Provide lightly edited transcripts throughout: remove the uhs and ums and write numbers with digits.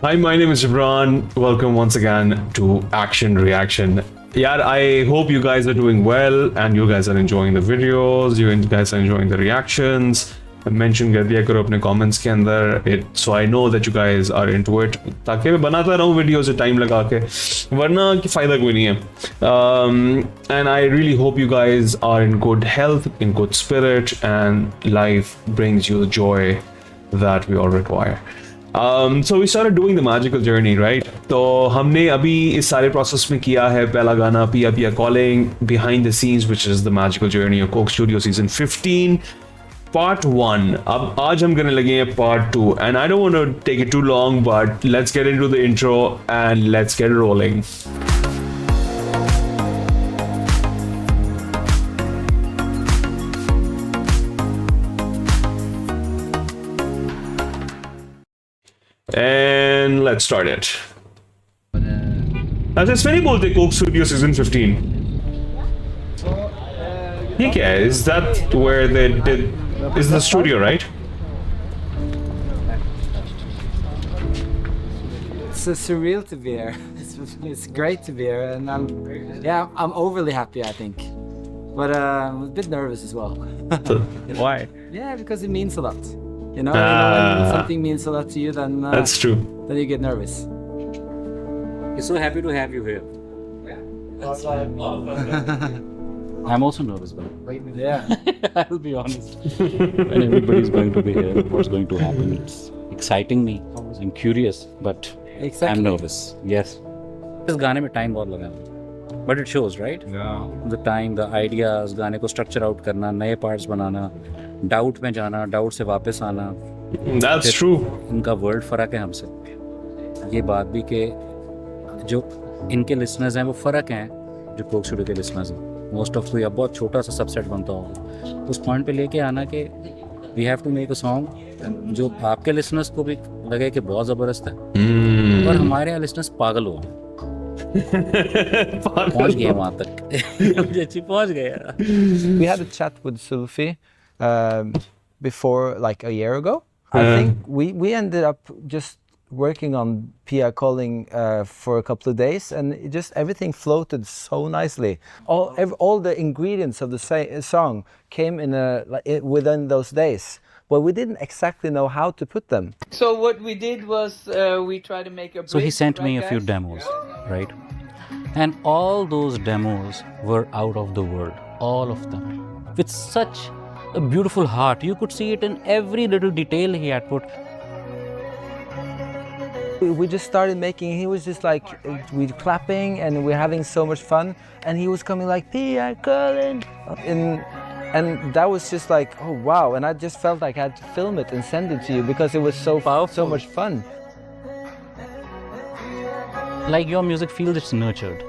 Hi, my name is Jibran. Welcome once again to Action Reaction. Yeah, I hope you guys are doing well and you guys are enjoying the videos, you guys are enjoying the reactions. Mention कर दिया करो अपने comments के अंदर it so I know that you guys are into it ताकि मैं बनाता रहूँ videos टाइम लगा के वरना की फायदा कोई नहीं है and I really hope you guys are in good health, in good spirit, and life brings you the joy that we all require. So we started doing the magical journey, right? तो हमने अभी इस सारे process में किया है पहला गाना पिया पिया calling behind the scenes which is the magical journey of Coke Studio season 15 part 1. अब आज हम करने लगे हैं part 2 and I don't want to take it too long but let's get into the intro and let's get rolling. And let's start it. अच्छा इसमें नहीं बोलते कोक स्टूडियो सीजन 15 ये क्या है? Is that where they did is the studio, right? It's surreal to be here. It's great to be here, and I'm overly happy, I think, but I'm a bit nervous as well. Why? Yeah, because it means a lot. You know, when something means a lot to you, then That's true. then you get nervous. We're so happy to have you here. I'm also nervous, but Yeah. I'll be honest. When everybody's going to be here, what's going to happen? It's exciting me. I'm curious, but Exactly. I'm nervous. Yes. इस गाने में time बहुत लगा, but it shows, right? Yeah. The time, the ideas, गाने को structure out करना, नए parts बनाना, doubt में जाना, doubt से वापस आना. That's true. इनका वर्ल्ड फ़र्क है हमसे. ये बात भी कि जो इनके लिसनर्स हैं वो फ़र्क हैं जो कोक स्टूडियो के लिसनर्स हैं. मोस्ट ऑफ कोई अब बहुत छोटा सा सबसेट बनता होगा. उस पॉइंट पे लेके आना कि we have to make a song जो आपके लिसनर्स को भी लगे कि बहुत ज़बरदस्त है और हमारे यहाँ लिसनर्स पागल हो गए. पहुँच गए वहाँ तक. मुझे अच्छी पहुँच गए. We had a chat with Sulfi before, like a year ago. I think we ended up just working on Pia calling for a couple of days, and it just everything floated so nicely. All the ingredients of the song came in within those days, but we didn't exactly know how to put them. So what we did was we tried to make a bridge. So he sent me right, a few guys? demos, right? And all those demos were out of the world, all of them. With such a beautiful heart. You could see it in every little detail he had put. We just started making. He was just like we're clapping and we're having so much fun, and he was coming like Pia calling, and that was just like, oh wow. And I just felt like I had to film it and send it to you because it was so Powerful. so much fun. Like your music feels it's nurtured.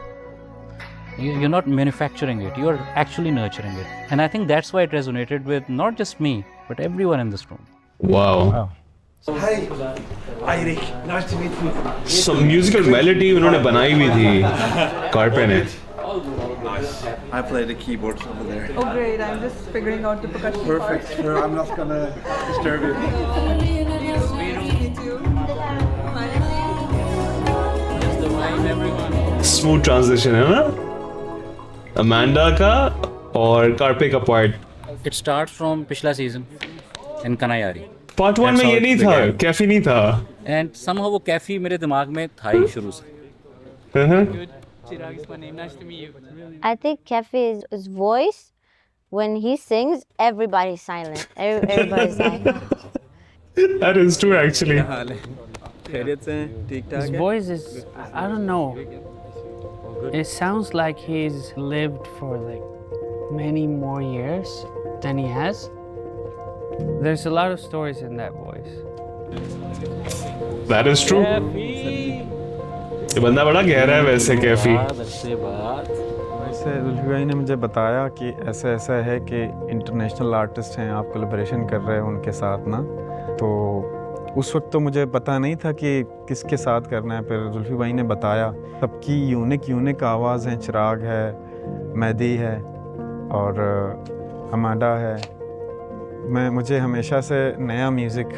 You're not manufacturing it, you're actually nurturing it. And I think that's why it resonated with not just me, but everyone in this room. Wow. Hi, Eirik. Nice to meet you. So musical melody उन्होंने बनाई भी थी carpe ने. Nice. I play the keyboards over there. Oh great, I'm just figuring out the percussion Perfect. part. I'm not gonna disturb you. Smooth transition है ना? Amanda का और carpe का part. It starts from पिछला season in Kanayari. Part 1 में ये नहीं था, कैफी नहीं था. And somehow वो कैफी मेरे दिमाग में था ही शुरू से. Chirag is my name. Nice to meet you. I think Kefi's voice, when he sings, everybody's silent. Everybody's like, That is true actually. His voice is, I don't know. It sounds like he's lived for like many more years than he has. There's a lot of stories in that voice. That is true. ये बंदा बड़ा गहरा है वैसे कैफी. वैसे जुल्फी भाई ने मुझे बताया कि ऐसा ऐसा है कि इंटरनेशनल आर्टिस्ट हैं, आप कोलैबोरेशन कर रहे हो उनके साथ ना. तो उस वक्त तो मुझे पता नहीं था कि किसके साथ करना है. फिर जुल्फी भाई ने बताया. सबकी यूनिक आवाज़ हैं. चिराग है, मेहदी है और अमांडा है. मुझे हमेशा से नया म्यूज़िक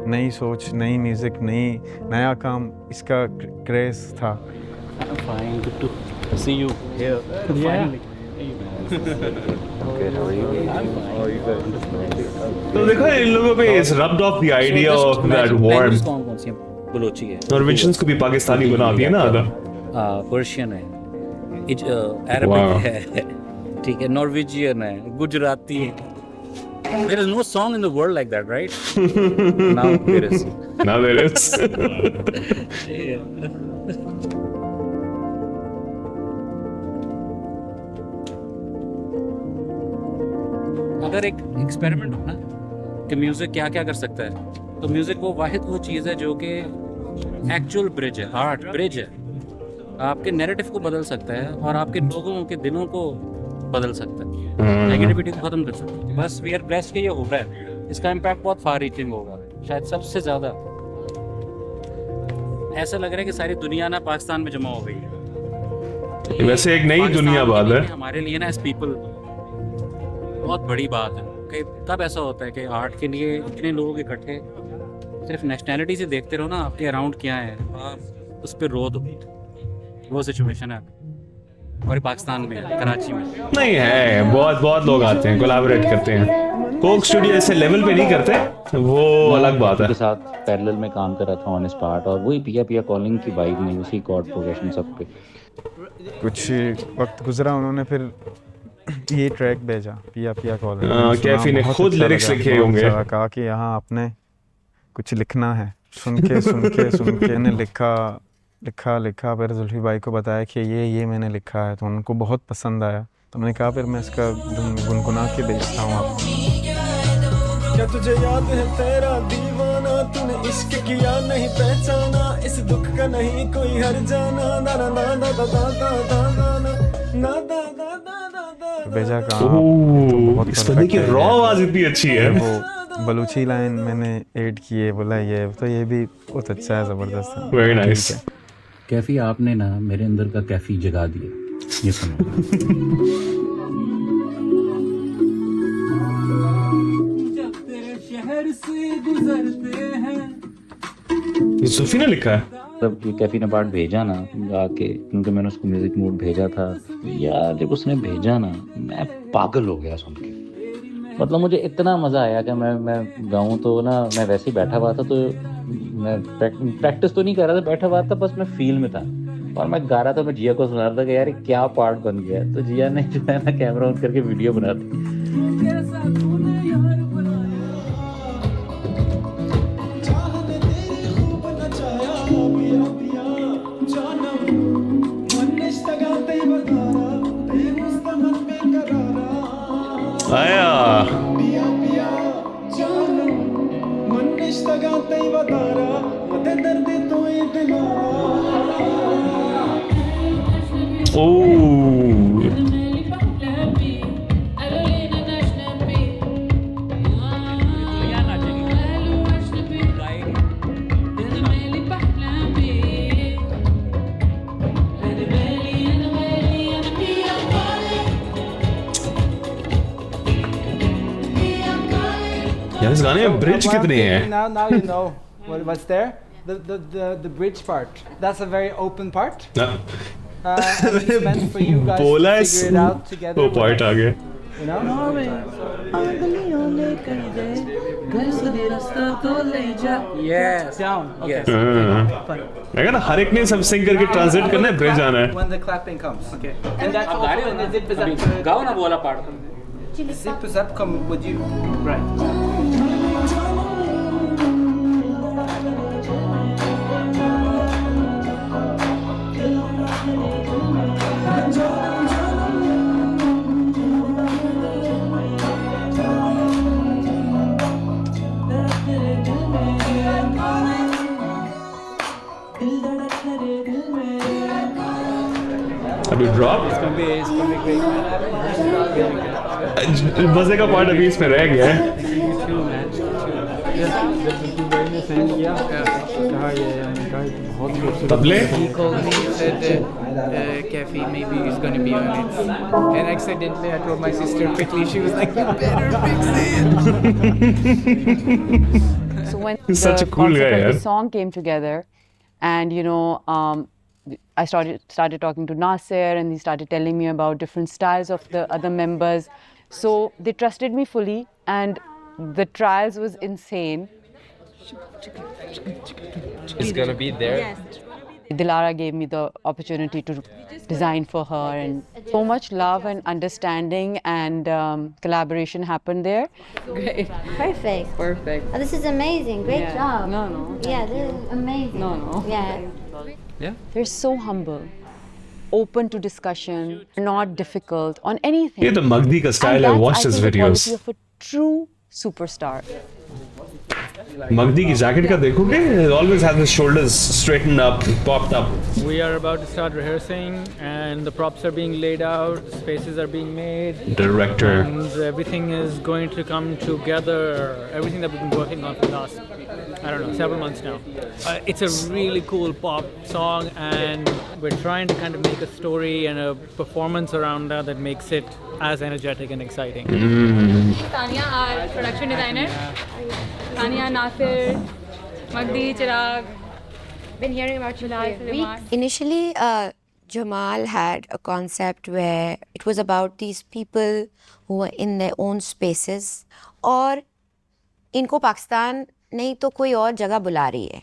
नई सोच, नई म्यूज़िक, नया काम, इसका क्रेज़ था। Fine, good to see you here. Finally. Okay, how are you? I'm fine. तो देखो इन लोगों पे is rubbed of the idea of that warm कौन सी बलोची है? नॉर्वेजियंस को भी पाकिस्तानी बनाती है ना आधा। पर्शियन है, अरबिक है, ठीक है, नॉर्वेजियन है, गुजराती है। There is no song in the world like that, right? Now there is. Now there is. अगर एक एक्सपेरिमेंट हो ना कि म्यूजिक क्या क्या कर सकता है, तो म्यूजिक वो चीज़ है जो कि एक्चुअल ब्रिज है, आर्ट ब्रिज है। आपके नैरेटिव को बदल सकता है और आपके लोगों के दिलों को बदल सकता है, नेगेटिविटी को खत्म कर सकता है। बस वी आर ब्लेस्ड कि ये हो रहा है। इसका इम्पैक्ट बहुत फार रीचिंग होगा, शायद सबसे ज़्यादा। ऐसा लग रहा है कि सारी दुनिया ना पाकिस्तान में जमा हो गई है। वैसे एक नई दुनिया बात है हमारे लिए ना एज पीपल बहुत बड़ी बात है कि तब ऐसा होता है कि आर्ट के लिए इतने लोग इकट्ठे सिर्फ नेशनैलिटी से देखते रहो ना, आपके अराउंड क्या है आप उस पर रो दो। वो सिचुएशन है और पाकिस्तान में, कराची में नहीं है। बहुत लोग आते हैं, कोलैबोरेट करते हैं। कोक स्टूडियो ऐसे लेवल पे नहीं करते, वो अलग बात है। के साथ पैरेलल में काम कर रहा था ऑन स्पॉट, और वही पिया कॉलिंग की वाइब में उसी कॉर्ड प्रोग्रेशन सब पे। कुछ वक्त गुजरा, उन्होंने फिर ये ट्रैक भेजा, पिया कॉल। कैफी ने खुद लिरिक्स लिखे होंगे। कहा कि यहाँ आपने कुछ लिखना है। सुन के ने लिखा फिर जुल्फी भाई को बताया कि ये मैंने लिखा है, तो उनको बहुत पसंद आया। तो मैंने कहा फिर मैं इसका गुनगुना के भेजता हूँ आपको। क्या तुझे याद है तेरा दीवाना, तूने इश्क किया नहीं पहचाना, इस दुख का नहीं कोई हर जाना, ना ना ना ना ना ना ना भेजा का इस बंदे की रॉ आवाज इतनी अच्छी है। वो बलूची लाइन मैंने ऐड की है, बोला ये तो ये भी बहुत अच्छा है, जबरदस्त है। Very nice. कैफी आपने ना मेरे अंदर का कैफी जगा दिया, ये सुनो। ये सूफी ने लिखा है। तब कैफी ने पार्ट भेजा ना आके, क्योंकि मैंने उसको म्यूजिक मूड भेजा था यार, जब उसने भेजा ना मैं पागल हो गया सुन के। मतलब मुझे इतना मज़ा आया कि मैं गाऊँ तो ना, मैं वैसे ही बैठा हुआ था, तो मैं प्रैक्टिस तो नहीं कर रहा था, बैठा हुआ था, बस मैं फील में था और मैं गा रहा था। मैं जिया को सुना रहा था कि यार क्या पार्ट बन गया। तो जिया ने जो है ना कैमरा ऑन करके वीडियो बना दी। आया यार इस गाने में ब्रिज कितने हैं? Now you know what's there. The bridge part. That's a very open part. And it's meant for you guys बोला to figure it out together. वो पॉइंट आ गया। You know? Yes. Down. Okay. Yes. मैं कहना हर एक ने सब सिंग करके translate करना है, ब्रिज आना है। When the clapping comes. Okay. And that's आप गा रहे also हो when the zip is ना? up. गाओ ना वो वाला part. Zip is up, come with you. Right. अभी drop It's gonna be great. मजे का पार्ट अभी इसमें रह गया है। तबले He called me and said, Cafe, maybe it's gonna be on it. And accidentally I told my sister quickly, she was like, you better fix it. So when He's the such a cool concept guy, of yeah. the song came together, and I started talking to Nasir, and he started telling me about different styles of the other members. So they trusted me fully, and the trials was insane. It's gonna be there. Yes. Dilara gave me the opportunity to design for her, and so much love and understanding and collaboration happened there. Great. Perfect. Perfect. Oh, this is amazing. Great Yeah. job. No. Yeah, this is amazing. No. Yeah. They're so humble, open to discussion, not difficult on anything. Yeah, the Magdi ka style, I And that's, watched his think, the videos. quality of a true superstar. Magdi ki jacket ka dekhoge? He always has his shoulders straightened up, popped up. We are about to start rehearsing, and the props are being laid out, spaces are being made. Director. And everything is going to come together. Everything that we've been working on for the last, several months now. It's a really cool pop song, and we're trying to kind of make a story and a performance around that makes it as energetic and exciting. Tanya, our production designer. Tanya, Nasir, Magdi, Chirag. Been hearing about you for weeks. Initially, Jamal had a concept where it was about these people who were in their own spaces और इनको पाकिस्तान नहीं तो कोई और जगह बुला रही है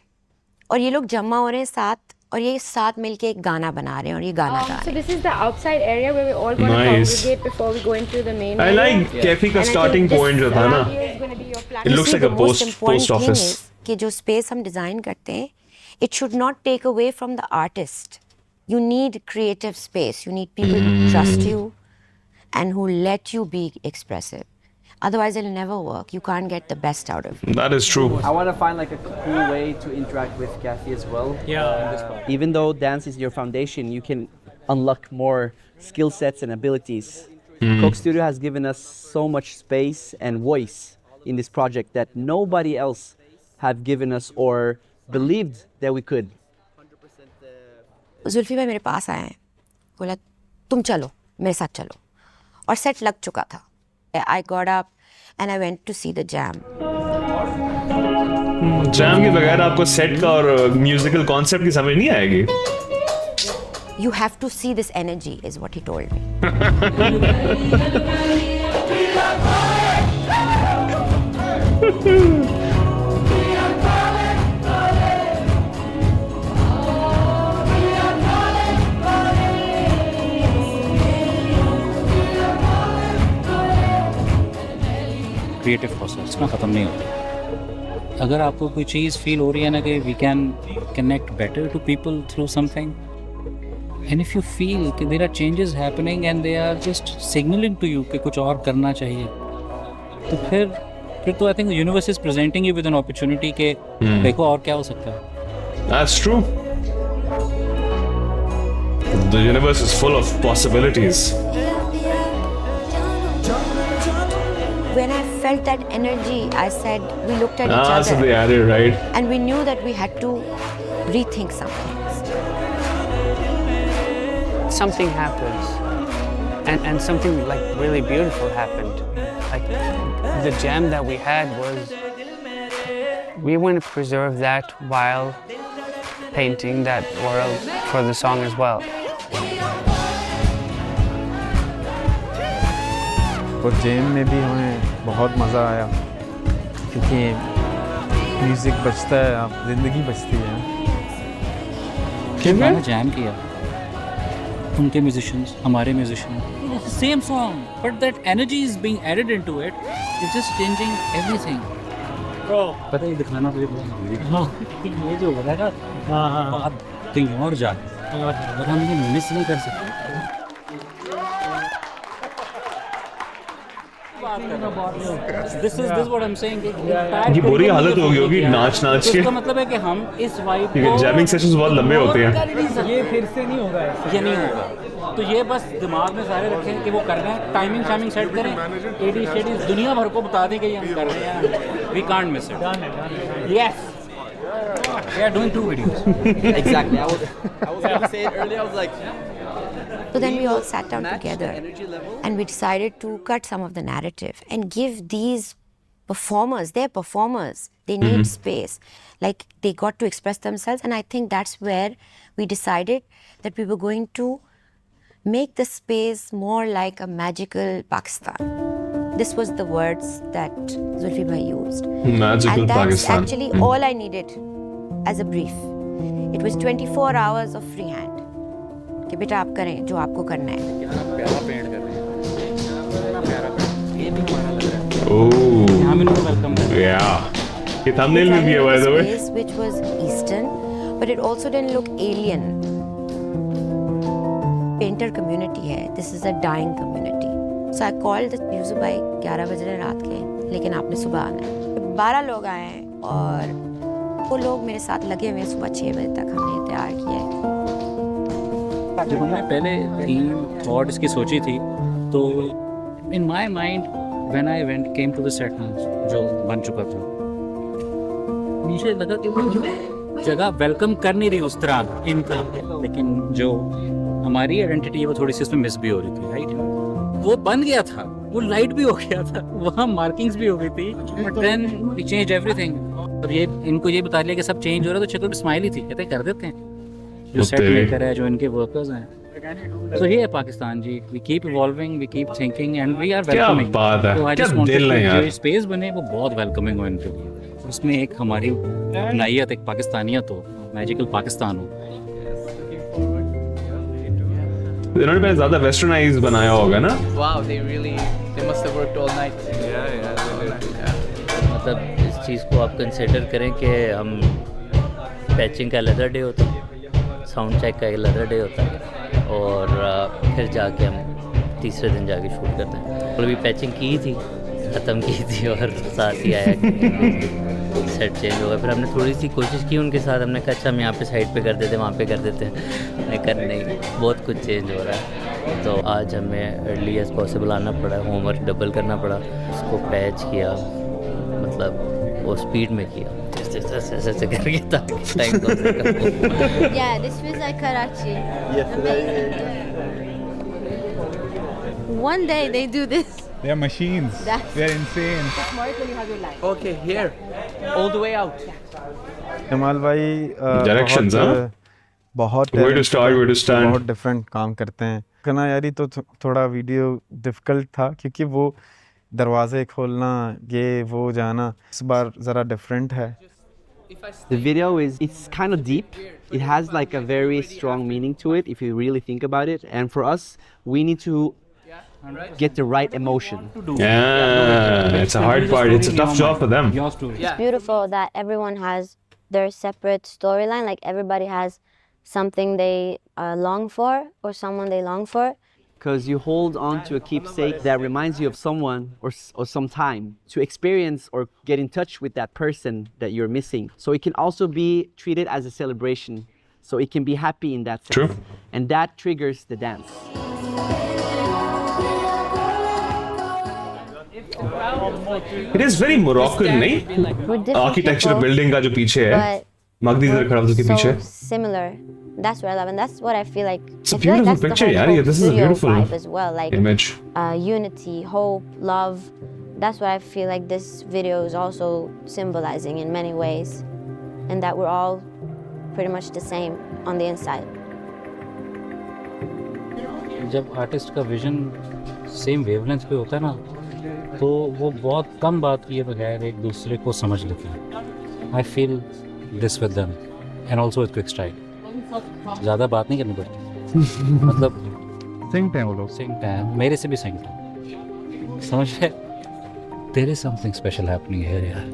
और ये लोग जमा हो रहे हैं साथ और ये साथ मिलके एक गाना बना रहे हैं और ये गाना गा रहे So this is the outside area where we're all going to Nice. congregate before we go into the main I area. like Kefi ka And I starting think this point jo tha na. here is going to be your It platform. looks like a post office. कि जो space हम design करते हैं it should not take away from the artist. You need creative space. You need people who trust you and who let you be expressive. Otherwise, it'll never work. You can't get the best out of it. That is true. I want to find like a cool way to interact with Kathy as well. Yeah. Even though dance is your foundation, you can unlock more skill sets and abilities. Coke Studio has given us so much space and voice in this project that nobody else have given us or believed that we could. Zulfi भाई मेरे पास आए हैं बोला तुम चलो मेरे साथ चलो और सेट लग चुका था I got up and I went to see the jam. Jam के बगैर आपको सेट का और म्यूजिकल कॉन्सेप्ट की समझ नहीं आएगी. You have to see this energy is what he told me. Creative process ना ख़त्म नहीं होता. अगर आपको कोई चीज़ फील हो रही है ना कि we can connect better to people through something and if you feel कि there are changes happening and they are just signalling to you कि कुछ और करना चाहिए, तो फिर तो I think universe is presenting you with an opportunity के देखो और क्या हो सकता है. That's true. The universe is full of possibilities. When I felt that energy, I said, we looked at each So they other added, right? and we knew that we had to rethink something. Something happens, and something like really beautiful happened. Like the jam that we had was, we want to preserve that while painting that world for the song as well. और jam में भी हमें बहुत मज़ा आया क्योंकि music बजता है, आप ज़िंदगी बजती है. मैंने जैम किया, उनके म्यूजिशियंस, हमारे musician, same song but that energy is being added into it, it's just changing everything. पता है दिखाना तो ये जो हो रहा है ना बात कहीं और जा और हम ये मिस नहीं कर सकते. This is what I'm saying. ये बुरी हालत हो गई होगी नाच के. इसका मतलब है कि हम इस वाइब क्योंकि जैमिंग सेशंस बहुत लंबे होते हैं. ये फिर से नहीं होगा ऐसे. ये नहीं होगा, तो ये बस दिमाग में सारे रखें कि वो कर रहे हैं, टाइमिंग सेट करें, एडी शेडीज दुनिया भर को बता दें कि ये हम कर रहे हैं. We can't miss it. Yes, we are doing 2 videos. Exactly. I was going to say it earlier. I was like, So then we all sat down together and we decided to cut some of the narrative and give these performers. They're performers. They need space. Like, they got to express themselves, and I think that's where we decided that we were going to make the space more like a magical Pakistan. This was the words that Zulfi bhai used. Magical and that's Pakistan. actually all I needed as a brief. It was 24 hours of free hand. कि बेटा आप करें जो आपको करना है. Oh, yeah. ये thumbnail में भी है, by the way. Space which was Eastern, but it also didn't look alien. Painter community है. This is a dying community. So I called the Yusuf bhai 11 बजे रात के, लेकिन आपने सुबह आना है. 12 लोग आए हैं और वो लोग मेरे साथ लगे हुए हैं. सुबह 6 बजे तक हमने तैयार किया है. जब हमने पहले थीम थॉट इसकी सोची थी तो in my mind when I came to the set जो बन चुका था, मुझे लगा कि वो जगह वेलकम कर नहीं रही उस तरह इनका, लेकिन जो हमारी आइडेंटिटी है वो थोड़ी सी उसमें मिस भी हो रही थी. राइट, वो बन गया था, वो लाइट भी हो गया था, वहाँ मार्किंग्स भी हो गई थी, but then we change everything. और ये इनको ये बता लिया कि सब चेंज हो रहा है, तो शक्ल पे स्माइल ही थी, कहते कर देते हैं. जो सेट मेकर है, जो इनके वर्कर्स हैं. So ये है पाकिस्तान जी. We keep evolving, we keep thinking, and we are welcoming. क्या बात है, तो I क्या just wanted दिल है कि यार. जो स्पेस बने वो बहुत वेलकमिंग हो इनके लिए. उसमें एक हमारी नायत, एक पाकिस्तानियत हो, मैजिकल पाकिस्तान हो. इन्होंने पहले ज़्यादा वेस्टर्नाइज बनाया होगा ना. Wow, they must have worked all night. मतलब इस चीज़ को आप कंसिडर करें कि हम पैचिंग का अलग डे होता है, साउंड चेक का अलग डे होता है, और फिर जाके हम तीसरे दिन जाके शूट करते हैं. अभी पैचिंग की थी, ख़त्म की थी, और साथ ही आया सेट चेंज होगा. फिर हमने थोड़ी सी कोशिश की उनके साथ. हमने कहा अच्छा हम यहाँ पे साइड पे कर देते हैं, वहाँ पे कर देते हैं, नहीं बहुत कुछ चेंज हो रहा है. तो आज हमें अर्ली एज पॉसिबल आना पड़ा, होमवर्क डबल करना पड़ा, उसको पैच किया, मतलब वो स्पीड में किया. Yeah, this feels like Karachi. One day they do this. They are machines. They are insane. Okay, here, all the way out. Jamal भाई Directions, हाँ? बहुत Where to start, where to stand. बहुत different काम करते हैं. करना यारी तो थोड़ा वीडियो डिफिकल्ट था, क्योंकि वो दरवाजे खोलना, ये वो जाना, इस बार ज़रा डिफरेंट है. The video it's kind of deep. It has like a very strong meaning to it if you really think about it. And for us, we need to get the right emotion. Yeah, it's a hard part. It's a tough job for them. It's beautiful that everyone has their separate storyline. Like everybody has something they long for or someone they long for. Because you hold on to a keepsake that reminds you of someone or some time to experience or get in touch with that person that you're missing. So it can also be treated as a celebration. So it can be happy in that sense. True. And that triggers the dance. It is very Moroccan, नहीं? Architecture building का जो पीछे है, मगदी इधर खड़ा उसके पीछे. Similar. That's what I love, and that's what I feel like. It's a beautiful picture, yeah. This is a beautiful vibe as well, like image. Unity, hope, love. That's what I feel like this video is also symbolizing in many ways, and that we're all pretty much the same on the inside. जब artist का vision same wavelength पे होता है ना, तो वो बहुत कम बात किए बगैर एक दूसरे को समझ लेते हैं. I feel this with them, and also with Quick Strike. ज़्यादा बात नहीं करनी पड़ती. मतलब सिंक्ड हैं वो लोग. सिंक्ड हैं, मेरे से भी सिंक्ड हैं. समझ रहे? There is something special happening here यार.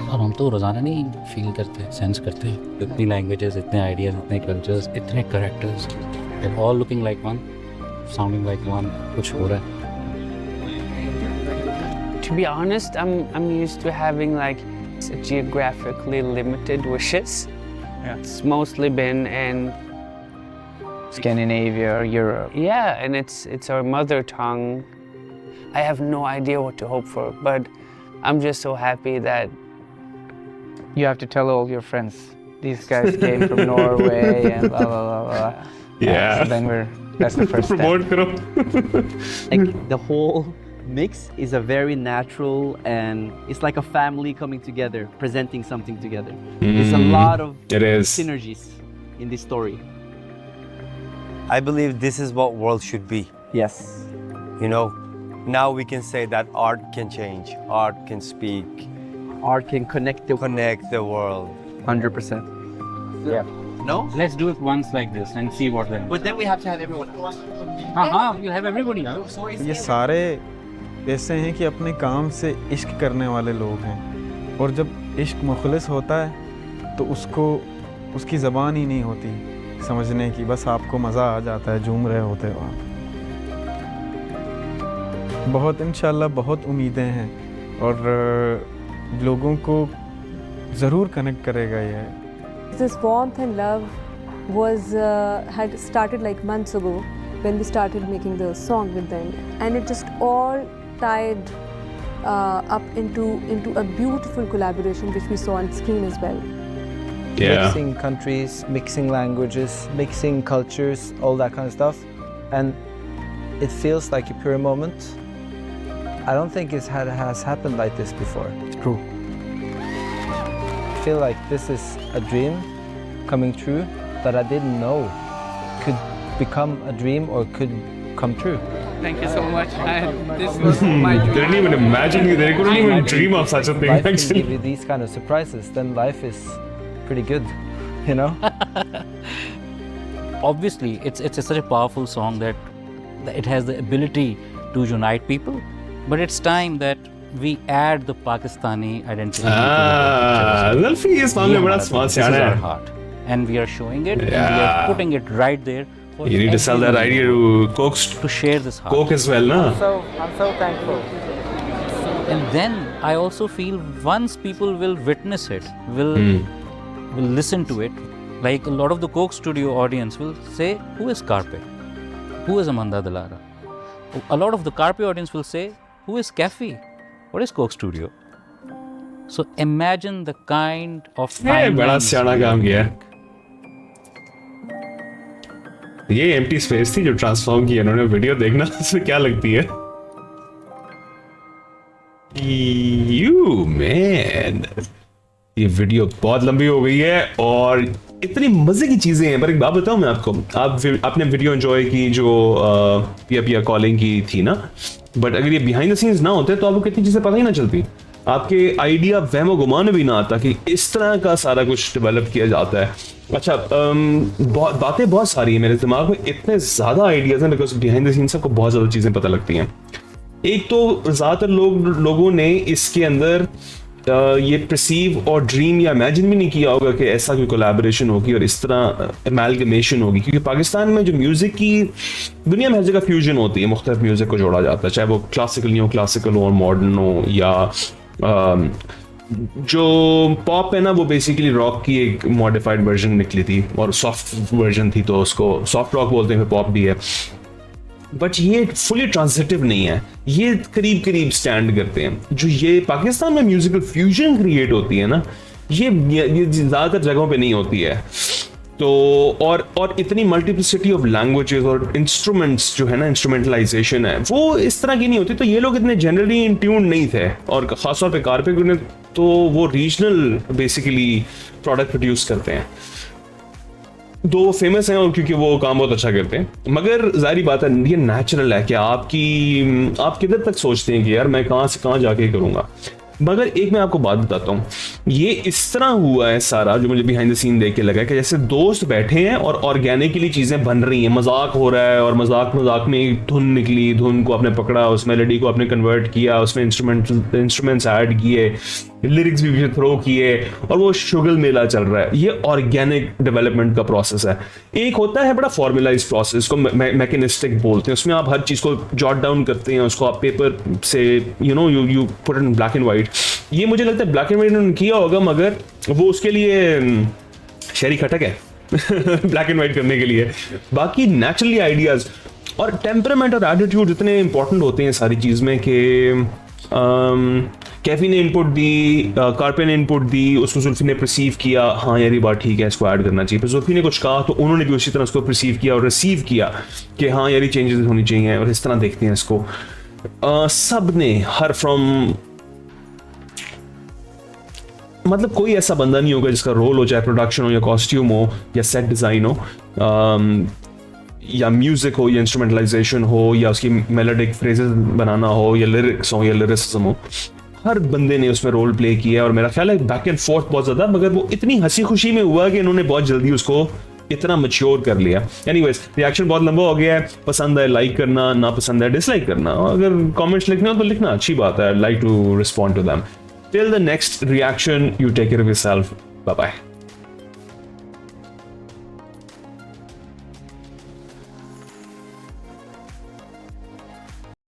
और हम तो रोज़ाना नहीं फील करते, सेंस करते. इतनी लैंग्वेजेस, इतने आइडियाज़, इतने कल्चर्स, इतने characters, they're all looking like one, sounding like one. कुछ हो रहा है. To be honest, I'm used to having like geographically limited wishes. It's mostly been in Scandinavia or Europe. Yeah, and it's our mother tongue. I have no idea what to hope for, but I'm just so happy that You have to tell all your friends. These guys came from Norway and blah blah blah blah. Yeah. So then that's the first step. Like the whole mix is a very natural, and it's like a family coming together, presenting something together. There's a lot of synergies in this story. I believe this is what world should be. Yes. You know, now we can say that art can change, art can speak, art can connect the world. 100%. Yeah. No? Let's do it once like this and see what then. But then we have to have everyone else. You have everybody. ये सारे ऐसे हैं कि अपने काम से इश्क करने वाले लोग हैं, और जब इश्क मुखलिस होता है तो उसको उसकी ज़बान ही नहीं होती समझने की, बस आपको मज़ा आ जाता है, झूम रहे होते हो आप। बहुत इंशाल्लाह बहुत उम्मीदें हैं और लोगों को ज़रूर कनेक्ट करेगा ये। This warmth and love had started like months ago when we started making the song with them, and it just all tied up into a beautiful collaboration which we saw on screen as well. Mixing countries, mixing languages, mixing cultures, all that kind of stuff, and it feels like a pure moment. I don't think it has happened like this before. It's true. I feel like this is a dream coming true that I didn't know could become a dream or could come true. Thank you so much. This was my dream. They didn't even imagine it. They couldn't even dream of such a thing. Life can Actually, give you these kind of surprises, then life is pretty good, you know? Obviously, it's such a powerful song that it has the ability to unite people, but it's time that we add the Pakistani identity. Zulfi is bada smart This is our heart, and we are showing it, and we are putting it right there. You need to sell that idea to Coke, to share this heart. Coke as well, na? I'm so thankful. And then I also feel once people will witness it, will listen to it, like a lot of the Coke Studio audience will say, who is Carpe? Who is Amanda Dilara? A lot of the Carpe audience will say, who is Cafe? What is Coke Studio? So imagine the kind of बड़ा सियाना काम किया। ये empty space थी जो transform की इन्होंने, video देखना उसमें क्या लगती है। You man, ये वीडियो बहुत लंबी हो गई है और इतनी मजे की चीजें हैं। पर एक बात बताऊं मैं आपको, आपने वीडियो एंजॉय की जो पिया पिया कॉलिंग की थी ना, बट अगर ये बिहाइंड द सीन्स ना होते तो आपको कितनी चीजें पता ही ना चलती, आपके आइडिया वहमो गुमान में भी ना आता कि इस तरह का सारा कुछ डेवलप किया जाता है। अच्छा, बातें बहुत सारी है मेरे दिमाग में, इतने ज्यादा आइडियाज हैं बिकॉज बिहाइंड द सीन्स आपको बहुत ज्यादा चीजें पता लगती हैं। एक तो ज्यादातर लोगों ने इसके अंदर ये परसीव और ड्रीम या इमेजिन भी नहीं किया होगा कि ऐसा कोई कोलैबोरेशन होगी और इस तरह एमैलगमेशन होगी, क्योंकि पाकिस्तान में जो म्यूजिक की दुनिया में हर जगह फ्यूजन होती है, मुख्तलिफ म्यूजिक को जोड़ा जाता है, चाहे वो क्लासिकल नहीं हो, क्लासिकल हो और मॉडर्न हो, या जो पॉप है ना वो बेसिकली रॉक की एक मॉडिफाइड वर्जन निकली थी और सॉफ्ट वर्जन थी, तो उसको सॉफ्ट रॉक बोलते हैं, पॉप भी है। बट ये फुली ट्रांजिटिव नहीं है, ये करीब करीब स्टैंड करते हैं। जो ये पाकिस्तान में म्यूजिकल फ्यूजन क्रिएट होती है ना, ये ज्यादातर जगहों पे नहीं होती है। तो और इतनी मल्टीप्लिसिटी ऑफ लैंग्वेजेस और इंस्ट्रूमेंट्स जो है ना, इंस्ट्रूमेंटलाइजेशन है, वो इस तरह की नहीं होती। तो ये लोग इतने जनरली इन ट्यून नहीं थे, और खासतौर पे कारपे ने तो वो रीजनल बेसिकली प्रोडक्ट प्रोड्यूस करते हैं। दो फेमस हैं और क्योंकि वो काम बहुत अच्छा करते हैं, मगर जाहिर बात है ये नेचुरल है कि आप किधर तक सोचते हैं कि यार मैं कहाँ से कहाँ जाके करूँगा। मगर एक मैं आपको बात बताता हूँ, ये इस तरह हुआ है सारा, जो मुझे बिहाइंड द सीन देख के लगा कि जैसे दोस्त बैठे हैं और ऑर्गेनिकली चीज़ें बन रही हैं, मजाक हो रहा है और मजाक में एक धुन निकली, धुन को आपने पकड़ा, उस मेलोडी को आपने कन्वर्ट किया, उसमें इंस्ट्रूमेंट्स ऐड किए, लिरिक्स भी थ्रो किए और वो शुगल मेला चल रहा है। ये ऑर्गेनिक डेवलपमेंट का प्रोसेस है। एक होता है बड़ा फॉर्मुलाइज्ड प्रोसेस को मैकेनिस्टिक बोलते हैं, उसमें आप हर चीज़ को जॉट डाउन करते हैं, उसको आप पेपर से you put in black and white. ये मुझे लगता है ब्लैक एंड वाइट उन्होंने किया होगा, मगर वो उसके लिए शहरी खटक है ब्लैक एंड वाइट करने के लिए। बाकी नेचुरली आइडियाज और टेम्परामेंट और एटीट्यूड इतने इंपॉर्टेंट होते हैं सारी चीज़ में कि कैफी ने इनपुट दी, कारपे ने इनपुट दी, उसको जुल्फी ने परसीव किया, हाँ यार ये बात ठीक है, इसको ऐड करना चाहिए। फिर जुल्फी ने कुछ कहा तो उन्होंने भी उसी तरह उसको परसीव किया और रिसीव किया कि हाँ यार ये चेंजेस होनी चाहिए और इस तरह देखते हैं इसको। सब ने हर फ्रॉम, मतलब कोई ऐसा बंदा नहीं होगा जिसका रोल हो, चाहे प्रोडक्शन हो या कॉस्ट्यूम हो या सेट डिज़ाइन हो या म्यूज़िक हो या इंस्ट्रूमेंटलाइजेशन हो या उसकी मेलोडिक फ्रेजेस बनाना हो या लिरिक्स हो या लिरिसिज्म हो, हर बंदे ने उसमें रोल प्ले किया। और मेरा ख्याल है बैक एंड फोर्थ बहुत ज़्यादा, मगर वो इतनी हंसी खुशी में हुआ कि इन्होंने बहुत जल्दी उसको इतना मैच्योर कर लिया। एनीवेज, रिएक्शन बहुत लंबा हो गया है। पसंद है लाइक करना, ना पसंद है डिसलाइक करना। अगर कमेंट्स लिखना हो तो लिखना, अच्छी बात है। I'd like to respond to them. Till the next reaction, you take care of yourself. Bye bye.